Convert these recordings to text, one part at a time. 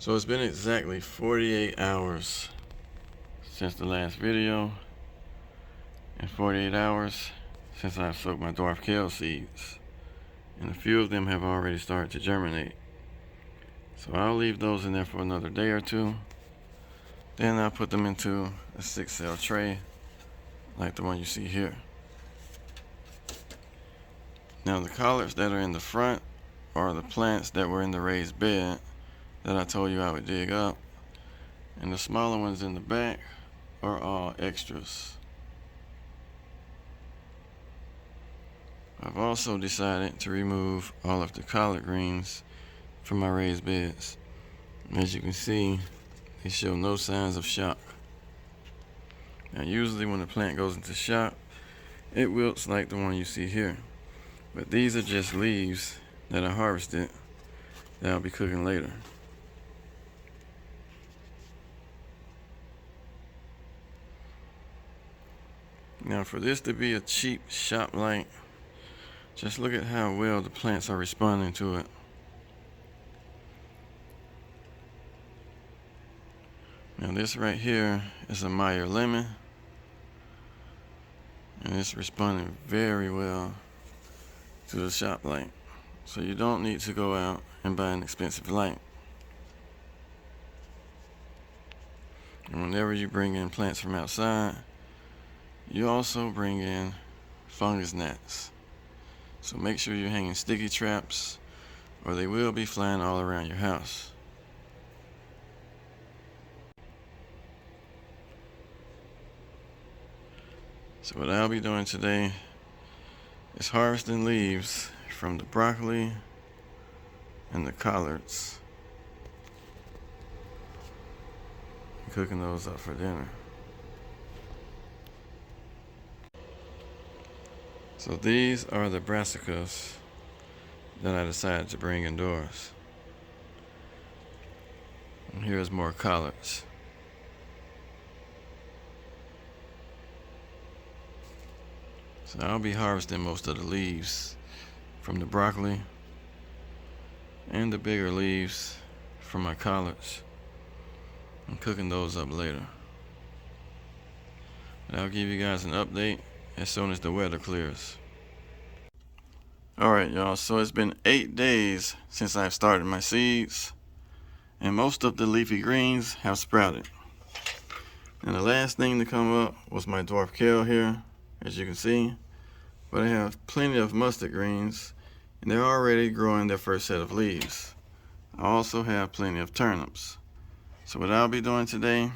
So it's been exactly 48 hours since the last video, and 48 hours since I've soaked my dwarf kale seeds, and a few of them have already started to germinate. So I'll leave those in there for another day or two. Then I'll put them into a 6-cell tray like the one you see here. Now the collards that are in the front are the plants that were in the raised bed that I told you I would dig up, and the smaller ones in the back are all extras. I've also decided to remove all of the collard greens from my raised beds. As you can see, they show no signs of shock. Now usually when the plant goes into shock, it wilts like the one you see here. But these are just leaves that I harvested that I'll be cooking later. Now for this to be a cheap shop light, just look at how well the plants are responding to it. Now this right here is a Meyer lemon, and it's responding very well to the shop light. So you don't need to go out and buy an expensive light. And whenever you bring in plants from outside, you also bring in fungus gnats. So make sure you're hanging sticky traps, or they will be flying all around your house. So what I'll be doing today is harvesting leaves from the broccoli and the collards, and cooking those up for dinner. So these are the brassicas that I decided to bring indoors. And here's more collards. So I'll be harvesting most of the leaves from the broccoli and the bigger leaves from my collards, and cooking those up later. But I'll give you guys an update as soon as the weather clears. Alright y'all, so it's been 8 days since I've started my seeds, and most of the leafy greens have sprouted. And the last thing to come up was my dwarf kale here, as you can see. But I have plenty of mustard greens, and they're already growing their first set of leaves. I also have plenty of turnips. So what I'll be doing today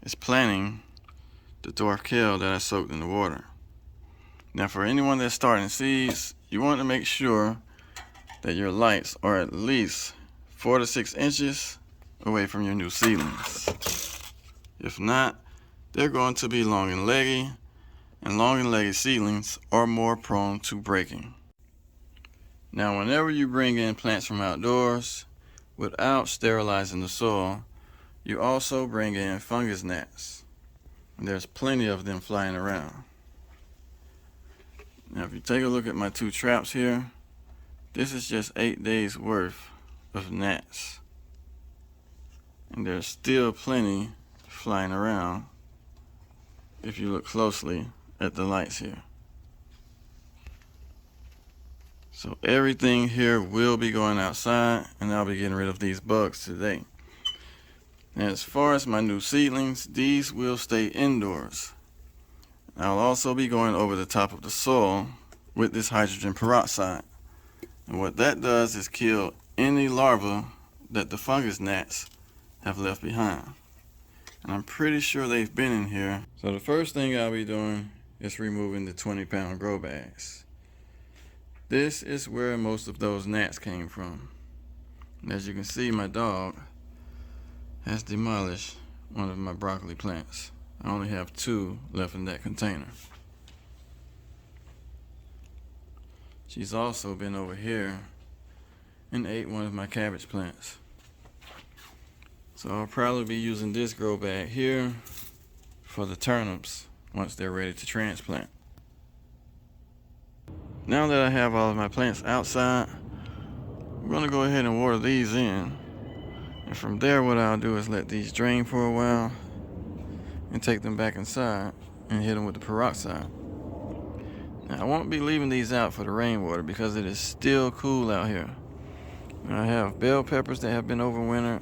is planting the dwarf kale that I soaked in the water. Now for anyone that's starting seeds, you want to make sure that your lights are at least 4 to 6 inches away from your new seedlings. If not, they're going to be long and leggy, and long and leggy seedlings are more prone to breaking. Now whenever you bring in plants from outdoors, without sterilizing the soil, you also bring in fungus gnats. And there's plenty of them flying around. Now if you take a look at my 2 traps here, this is just 8 days worth of gnats. And there's still plenty flying around if you look closely at the lights here. So everything here will be going outside, and I'll be getting rid of these bugs today. And as far as my new seedlings, these will stay indoors. I'll also be going over the top of the soil with this hydrogen peroxide. And what that does is kill any larvae that the fungus gnats have left behind. And I'm pretty sure they've been in here. So the first thing I'll be doing is removing the 20-pound grow bags. This is where most of those gnats came from. And as you can see, my dog has demolished one of my broccoli plants. I only have 2 left in that container. She's also been over here and ate one of my cabbage plants. So I'll probably be using this grow bag here for the turnips once they're ready to transplant. Now that I have all of my plants outside, I'm going to go ahead and water these in. And from there, what I'll do is let these drain for a while and take them back inside and hit them with the peroxide. Now, I won't be leaving these out for the rainwater because it is still cool out here. I have bell peppers that have been overwintered,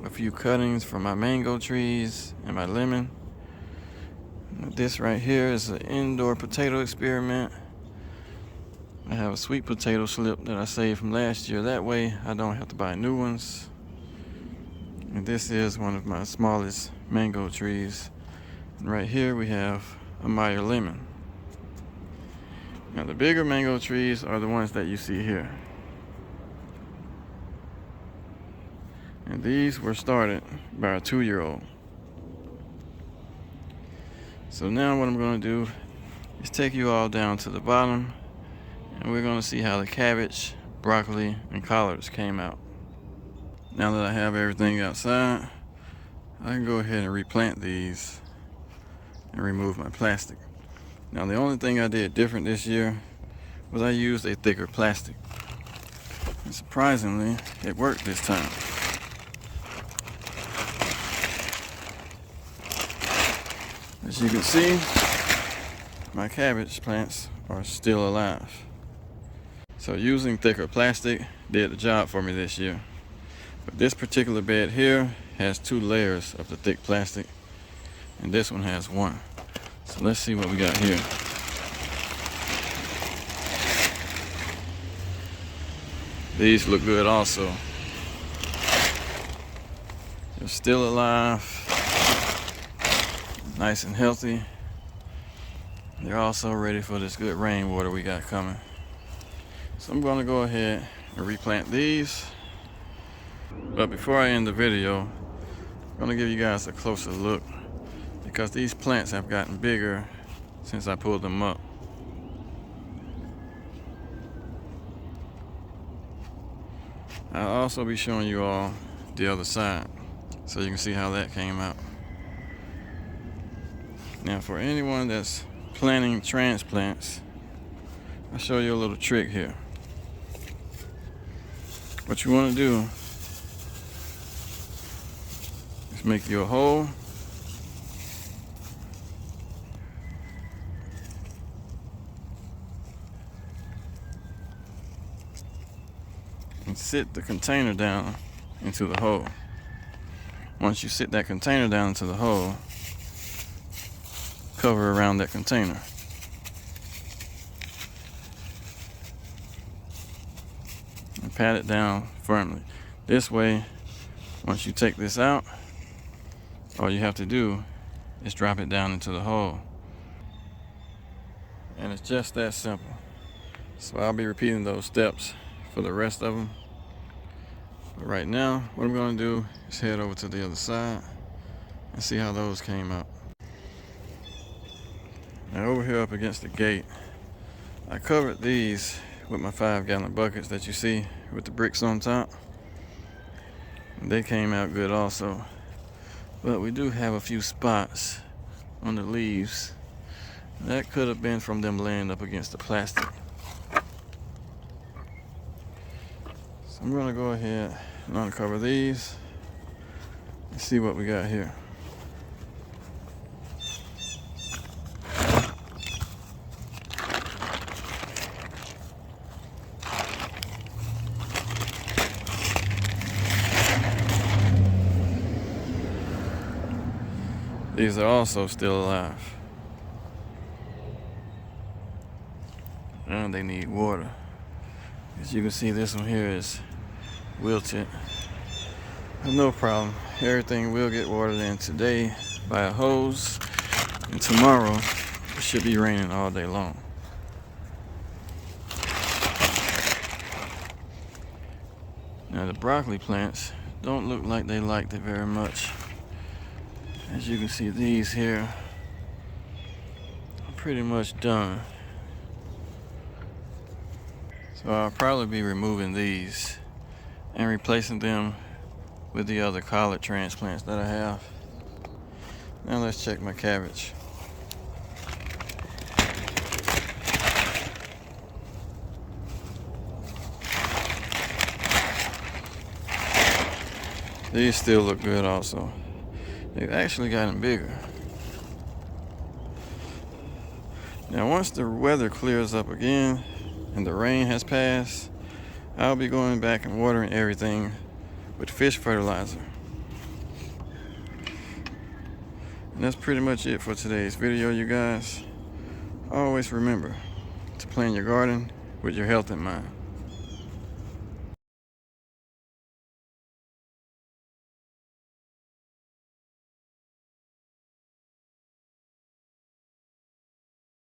a few cuttings from my mango trees and my lemon. This right here is an indoor potato experiment. I have a sweet potato slip that I saved from last year. That way I don't have to buy new ones. And this is one of my smallest mango trees. And right here we have a Meyer lemon. Now the bigger mango trees are the ones that you see here. And these were started by a 2-year-old. So now what I'm going to do is take you all down to the bottom, and we're going to see how the cabbage, broccoli, and collards came out. Now that I have everything outside, I can go ahead and replant these and remove my plastic. Now the only thing I did different this year was I used a thicker plastic. And surprisingly, it worked this time. As you can see, my cabbage plants are still alive. So using thicker plastic did the job for me this year. But this particular bed here has 2 layers of the thick plastic, and this one has 1. So let's see what we got here. These look good also. They're still alive, nice and healthy. They're also ready for this good rainwater we got coming. So I'm going to go ahead and replant these. But before I end the video, I'm going to give you guys a closer look because these plants have gotten bigger since I pulled them up. I'll also be showing you all the other side so you can see how that came out. Now for anyone that's planning transplants, I'll show you a little trick here. What you want to do is make you a hole and sit the container down into the hole. Once you sit that container down into the hole, cover around that container. And pat it down firmly. This way, once you take this out, all you have to do is drop it down into the hole. And it's just that simple. So I'll be repeating those steps for the rest of them. But right now, what I'm going to do is head over to the other side and see how those came out. Now over here up against the gate, I covered these with my 5-gallon buckets that you see with the bricks on top. And they came out good also. But we do have a few spots on the leaves. That could have been from them laying up against the plastic. So I'm going to go ahead and uncover these and see what we got here. These are also still alive. And they need water. As you can see, this one here is wilted. No problem. Everything will get watered in today by a hose. And tomorrow, it should be raining all day long. Now the broccoli plants don't look like they liked it very much. As you can see, these here are pretty much done. So I'll probably be removing these and replacing them with the other collard transplants that I have. Now let's check my cabbage. These still look good also. They've actually gotten bigger. Now once the weather clears up again and the rain has passed, I'll be going back and watering everything with fish fertilizer. And that's pretty much it for today's video, you guys. Always remember to plan your garden with your health in mind.